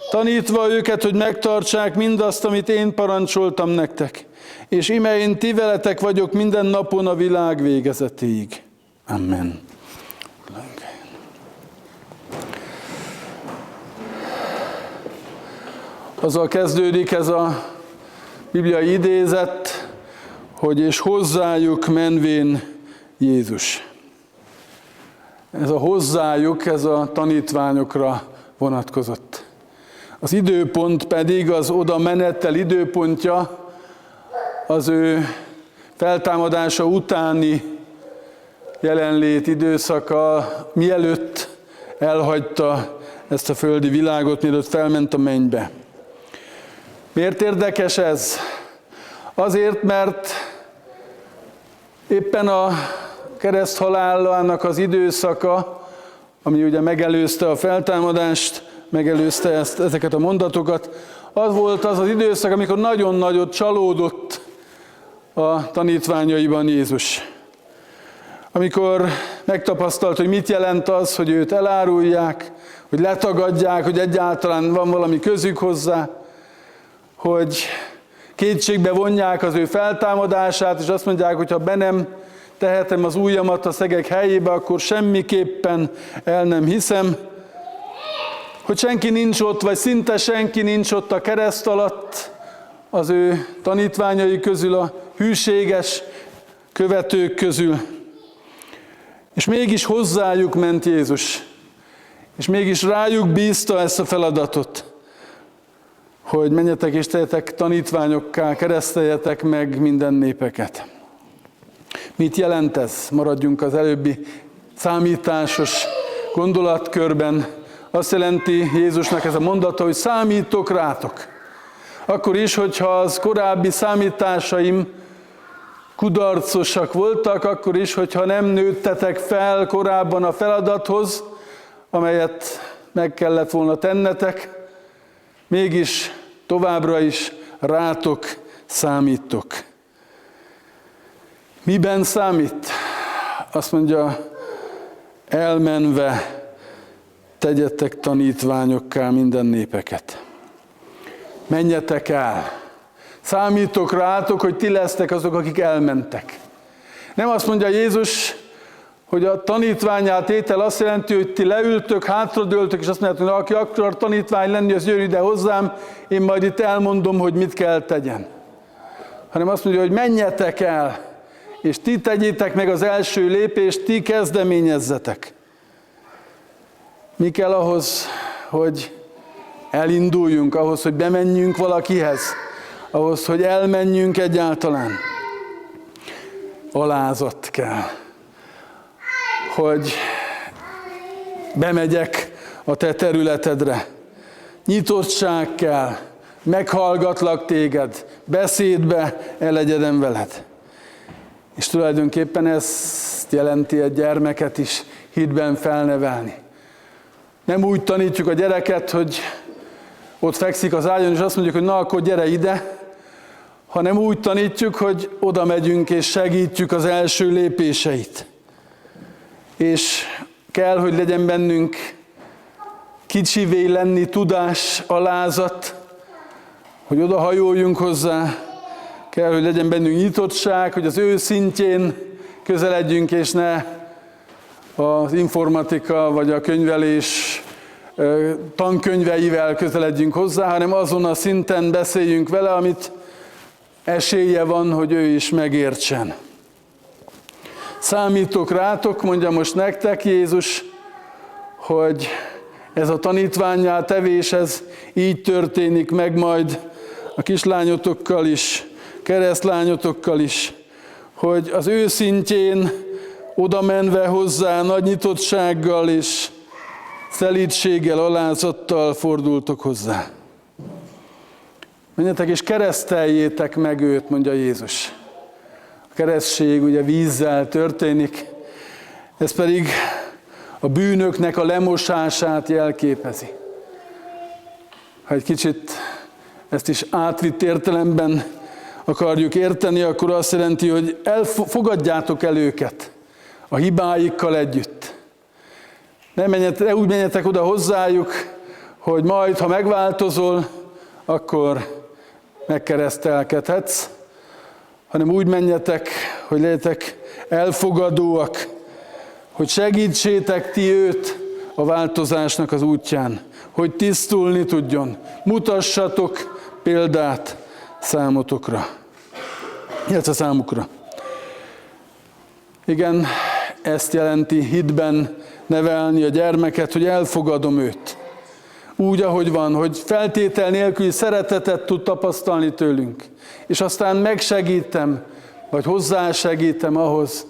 tanítva őket, hogy megtartsák mindazt, amit én parancsoltam nektek. És ime én ti veletek vagyok minden napon a világ végezetéig. Amen. Azzal kezdődik ez a bibliai idézet, hogy és hozzájuk menvén Jézus. Ez a hozzájuk, ez a tanítványokra vonatkozott. Az időpont pedig, az oda menettel időpontja, az ő feltámadása utáni jelenlét időszaka, mielőtt elhagyta ezt a földi világot, mielőtt felment a mennybe. Miért érdekes ez? Azért, mert éppen a kereszthalálának az időszaka, ami ugye megelőzte a feltámadást, megelőzte ezeket a mondatokat, az volt az az időszak, amikor nagyon nagyot csalódott a tanítványaiban Jézus. Amikor megtapasztalt, hogy mit jelent az, hogy őt elárulják, hogy letagadják, hogy egyáltalán van valami közük hozzá, hogy kétségbe vonják az ő feltámadását, és azt mondják, hogy ha be nem tehetem az ujjamat a szegek helyébe, akkor semmiképpen el nem hiszem, hogy senki nincs ott, vagy szinte senki nincs ott a kereszt alatt az ő tanítványai közül, a hűséges követők közül. És mégis hozzájuk ment Jézus, és mégis rájuk bízta ezt a feladatot, hogy menjetek és tegyetek tanítványokká, kereszteljetek meg minden népeket. Mit jelent ez? Maradjunk az előbbi számításos gondolatkörben. Azt jelenti Jézusnak ez a mondata, hogy számítok rátok. Akkor is, hogyha az korábbi számításaim kudarcosak voltak, akkor is, hogyha nem nőttetek fel korábban a feladathoz, amelyet meg kellett volna tennetek, mégis továbbra is rátok számítok. Miben számít? Azt mondja, elmenve tegyetek tanítványokká minden népeket. Menjetek el. Számítok rátok, hogy ti lesztek azok, akik elmentek. Nem azt mondja Jézus, hogy a tanítvánnyá tétel azt jelenti, hogy ti leültök, hátradőltök, és azt mondjátok, hogy aki akar tanítvány lenni, az jön ide hozzám, én majd itt elmondom, hogy mit kell tegyen. Hanem azt mondja, hogy menjetek el, és ti tegyétek meg az első lépést, ti kezdeményezzetek. Mi kell ahhoz, hogy elinduljunk, ahhoz, hogy bemenjünk valakihez, ahhoz, hogy elmenjünk egyáltalán? Alázat kell. Hogy bemegyek a te területedre. Nyitottság kell, meghallgatlak téged, beszédbe elegyedem veled. És tulajdonképpen ezt jelenti egy gyermeket is hitben felnevelni. Nem úgy tanítjuk a gyereket, hogy ott fekszik az ágyon, és azt mondjuk, hogy na, akkor gyere ide, hanem úgy tanítjuk, hogy oda megyünk és segítjük az első lépéseit. És kell, hogy legyen bennünk kicsivé lenni tudás, alázat, hogy odahajoljunk hozzá, kell, hogy legyen bennünk nyitottság, hogy az ő szintjén közeledjünk, és ne az informatika vagy a könyvelés tankönyveivel közeledjünk hozzá, hanem azon a szinten beszéljünk vele, amit esélye van, hogy ő is megértsen. Számítok rátok, mondja most nektek Jézus, hogy ez a tanítvánnyá tevés, ez így történik meg majd a kislányotokkal is, keresztlányotokkal is, hogy az ő szintjén oda menve hozzá nagy nyitottsággal és szelídséggel, alázattal fordultok hozzá. Menjetek és kereszteljétek meg őt, mondja Jézus. A keresztség ugye vízzel történik, ez pedig a bűnöknek a lemosását jelképezi. Ha egy kicsit ezt is átvitt értelemben akarjuk érteni, akkor azt jelenti, hogy fogadjátok el őket a hibáikkal együtt. Ne úgy menjetek oda hozzájuk, hogy majd, ha megváltozol, akkor megkeresztelkedhetsz, hanem úgy menjetek, hogy legyetek elfogadóak, hogy segítsétek ti őt a változásnak az útján, hogy tisztulni tudjon. Mutassatok példát számotokra, illetve számukra. Igen, ezt jelenti hitben nevelni a gyermeket, hogy elfogadom őt. Úgy, ahogy van, hogy feltétel nélküli szeretetet tud tapasztalni tőlünk. És aztán megsegítem, vagy hozzásegítem ahhoz,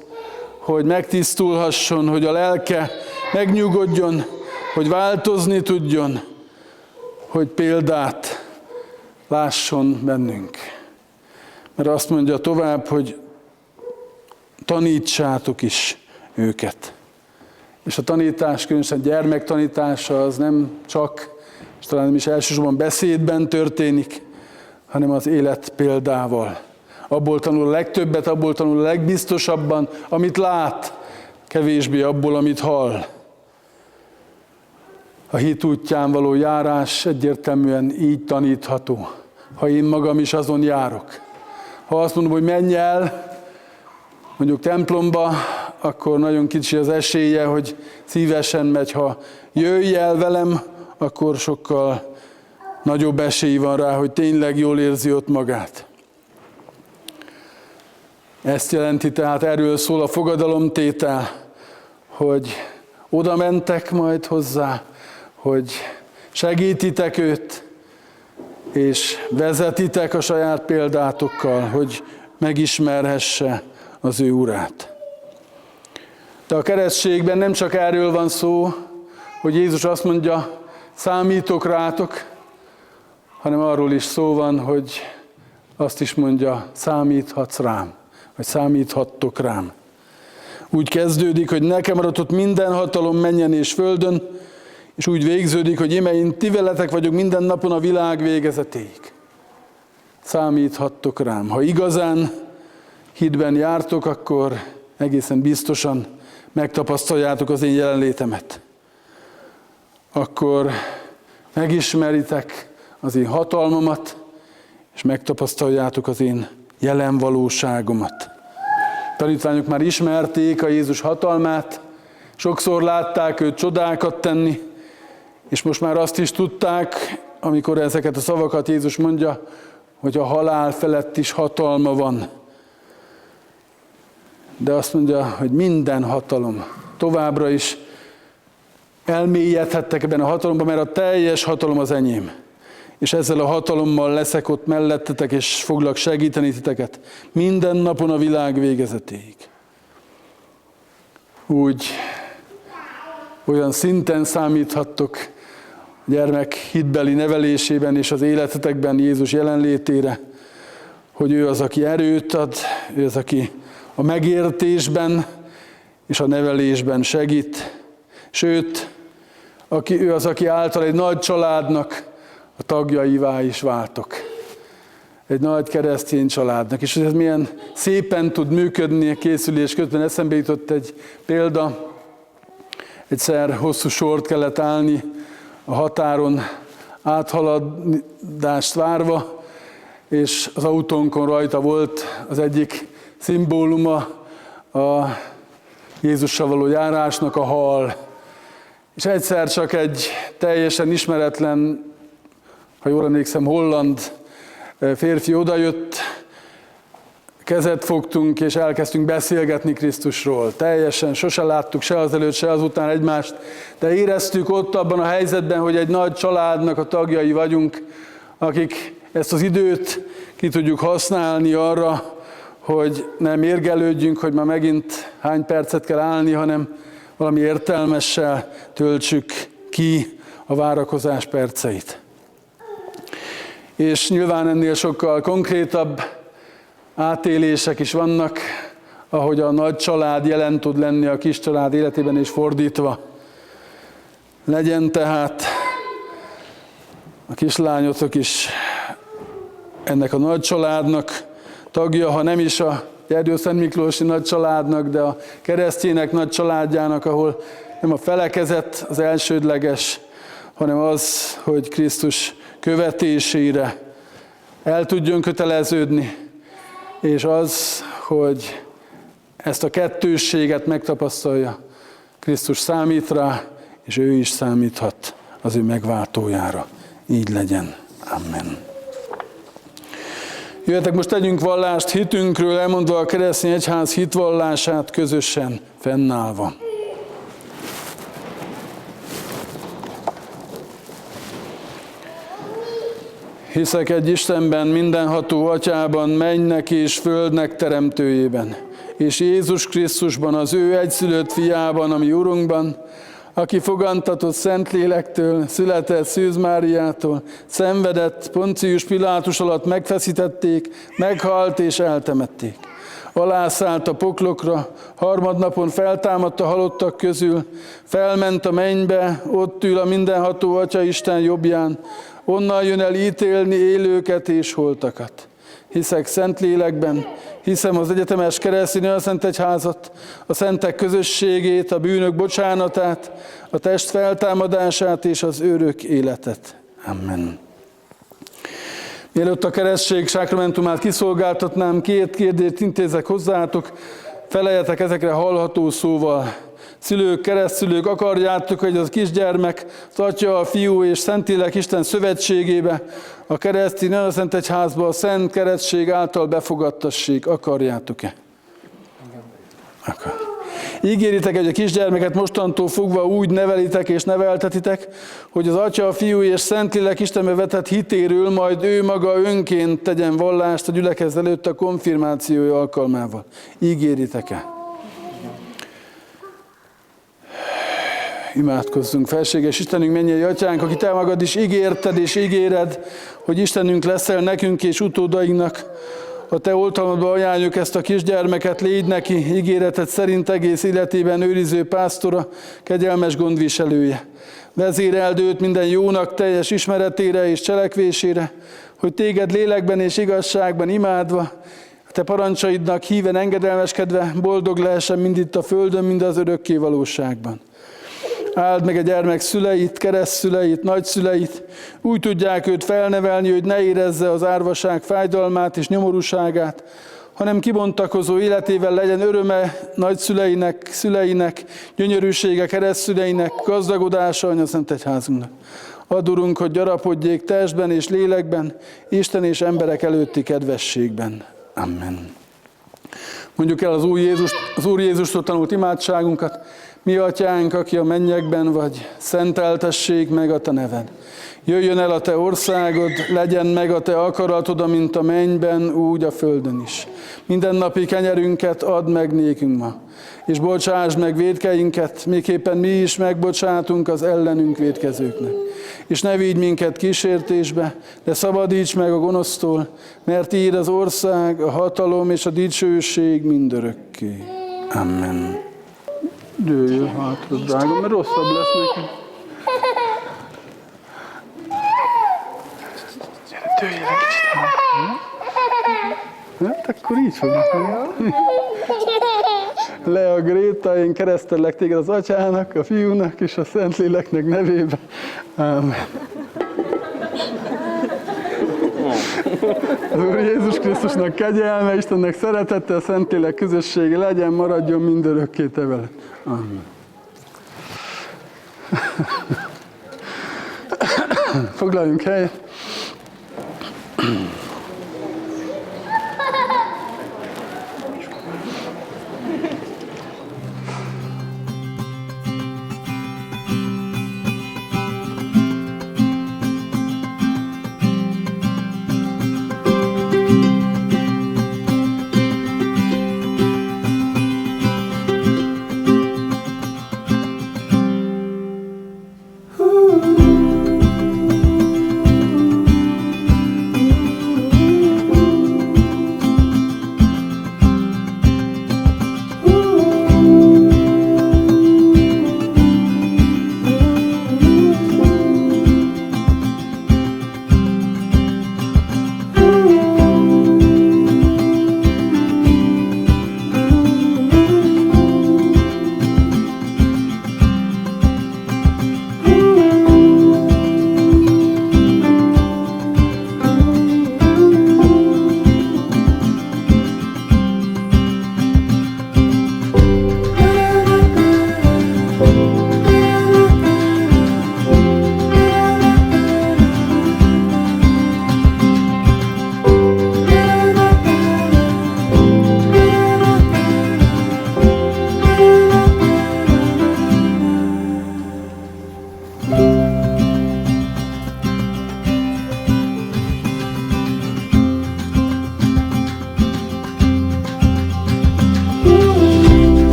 hogy megtisztulhasson, hogy a lelke megnyugodjon, hogy változni tudjon, hogy példát lásson bennünk. Mert azt mondja tovább, hogy tanítsátok is őket. És a tanítás, különösen gyermektanítása az nem csak, és talán nem is elsősorban beszédben történik, hanem az élet példával. Abból tanul a legtöbbet, abból tanul a legbiztosabban, amit lát, kevésbé abból, amit hall. A hit útján való járás egyértelműen így tanítható. Ha én magam is azon járok. Ha azt mondom, hogy menj el, mondjuk templomba, akkor nagyon kicsi az esélye, hogy szívesen megy. Ha jöjj el velem, akkor sokkal nagyobb esély van rá, hogy tényleg jól érzi ott magát. Ezt jelenti, tehát erről szól a fogadalomtétel, hogy oda mentek majd hozzá, hogy segítitek őt, és vezetitek a saját példátokkal, hogy megismerhesse az ő urát. De a keresztségben nem csak erről van szó, hogy Jézus azt mondja, számítok rátok, hanem arról is szó van, hogy azt is mondja, számíthatsz rám, vagy számíthattok rám. Úgy kezdődik, hogy nekem aratott minden hatalom mennyen és földön, és úgy végződik, hogy ime én ti veletek vagyok minden napon a világ végezetéig. Számíthattok rám. Ha igazán hitben jártok, akkor egészen biztosan megtapasztaljátok az én jelenlétemet. Akkor megismeritek az én hatalmamat, és megtapasztaljátok az én jelen valóságomat. Tanítványok már ismerték a Jézus hatalmát, sokszor látták őt csodákat tenni, és most már azt is tudták, amikor ezeket a szavakat Jézus mondja, hogy a halál felett is hatalma van. De azt mondja, hogy minden hatalom továbbra is elmélyedhettek ebben a hatalomban, mert a teljes hatalom az enyém. És ezzel a hatalommal leszek ott mellettetek, és foglak segíteni titeket minden napon a világ végezetéig. Úgy olyan szinten számíthattok a gyermek hitbeli nevelésében és az életetekben Jézus jelenlétére, hogy ő az, aki erőt ad, ő az, aki a megértésben és a nevelésben segít. Sőt, ő az, aki által egy nagy családnak a tagjaivá is váltok. Egy nagy keresztény családnak. És ez milyen szépen tud működni a készülés közben. Eszembe jutott egy példa. Egyszer hosszú sort kellett állni a határon áthaladást várva, és az autónkon rajta volt az egyik szimbóluma a Jézussal való járásnak, a hal. És egyszer csak egy teljesen ismeretlen, ha jól emlékszem, holland férfi odajött, kezet fogtunk, és elkezdtünk beszélgetni Krisztusról. Teljesen sose láttuk se azelőtt, se azután egymást, de éreztük ott abban a helyzetben, hogy egy nagy családnak a tagjai vagyunk, akik ezt az időt ki tudjuk használni arra, hogy nem érgelődjünk, hogy ma megint hány percet kell állni, hanem valami értelmessel töltsük ki a várakozás perceit. És nyilván ennél sokkal konkrétabb átélések is vannak, ahogy a nagy család jelen tud lenni a kis család életében, és fordítva. Legyen tehát a kislányotok is ennek a nagy családnak tagja, ha nem is a Gyergyószent Miklósi nagy családnak, de a keresztjének nagy családjának, ahol nem a felekezet az elsődleges, hanem az, hogy Krisztus követésére el tudjon köteleződni, és az, hogy ezt a kettősséget megtapasztalja. Krisztus számít rá, és ő is számíthat az ő megváltójára. Így legyen. Amen. Jöjjetek, most tegyünk vallást hitünkről, elmondva a keresztény egyház hitvallását közösen fennállva. Hiszek egy Istenben, mindenható Atyában, mennynek és földnek teremtőjében, és Jézus Krisztusban, az ő egyszülött fiában, a mi Urunkban, aki fogantatott Szentlélektől, született Szűz Máriától, szenvedett, Poncius Pilátus alatt megfeszítették, meghalt és eltemették. Alászállt a poklokra, harmadnapon feltámadt a halottak közül, felment a mennybe, ott ül a mindenható Atya Isten jobbján, onnan jön el ítélni élőket és holtakat. Hiszek Szentlélekben, hiszem az egyetemes keresztény szent egyházat, a szentek közösségét, a bűnök bocsánatát, a test feltámadását és az örök életet. Amen. Mielőtt a keresztség sákramentumát kiszolgáltatnám, 2 kérdést intézek hozzátok, feleljetek ezekre hallható szóval. Szülők, keresztszülők, akarjátok, hogy az kisgyermek, az Atya, a Fiú és Szentlélek Isten szövetségébe, a keresztény szent egyházba a szent keresztség által befogadtassék. Akarjátok-e? Akar. Ígéritek, hogy a kisgyermeket mostantól fogva úgy nevelitek és neveltetitek, hogy az Atya, a Fiú és Szentlélek Istenbe vetett hitéről majd ő maga önként tegyen vallást a gyülekezet előtt a konfirmációja alkalmával. Ígéritek-e? Imádkozzunk. Felséges Istenünk, mennyei Atyánk, aki Te magad is ígérted és ígéred, hogy Istenünk leszel nekünk és utódainknak. A Te oltalmadba ajánljuk ezt a kisgyermeket, légy neki ígéreted szerint egész életében őriző pásztora, kegyelmes gondviselője. Vezéreld őt minden jónak teljes ismeretére és cselekvésére, hogy Téged lélekben és igazságban imádva, a Te parancsaidnak híven engedelmeskedve boldog lehessen mind itt a földön, mind az örökké valóságban. Áld meg a gyermek szüleit, keresztszüleit, nagyszüleit, úgy tudják őt felnevelni, hogy ne érezze az árvaság fájdalmát és nyomorúságát, hanem kibontakozó életével legyen öröme nagyszüleinek, szüleinek, gyönyörűsége keresztszüleinek, gazdagodása anyaszent egyházunknak. Add, Urunk, hogy gyarapodjék testben és lélekben, Isten és emberek előtti kedvességben. Amen. Mondjuk el az Úr Jézustól tanult imádságunkat. Mi Atyánk, aki a mennyekben vagy, szenteltessék meg a Te neved. Jöjjön el a Te országod, legyen meg a Te akaratod, amint a mennyben, úgy a földön is. Mindennapi kenyerünket add meg nékünk ma, és bocsásd meg vétkeinket, miképpen mi is megbocsátunk az ellenünk vétkezőknek. És ne vigy minket kísértésbe, de szabadíts meg a gonosztól, mert Tiéd az ország, a hatalom és a dicsőség mindörökké. Amen. Jöjjön hátra, drágom, mert rosszabb lesz neki. Gyere, dőljél egy kicsit hátra. Hát akkor így fogjuk. Lea Gréta, én keresztellek téged az Atyának, a Fiúnak és a Szentléleknek nevébe. Amen. Az Úr Jézus Krisztusnak kegyelme, Istennek szeretete, a Szentlélek közössége legyen, maradjon mindörökké te veled. Amen. Foglaljunk helyet.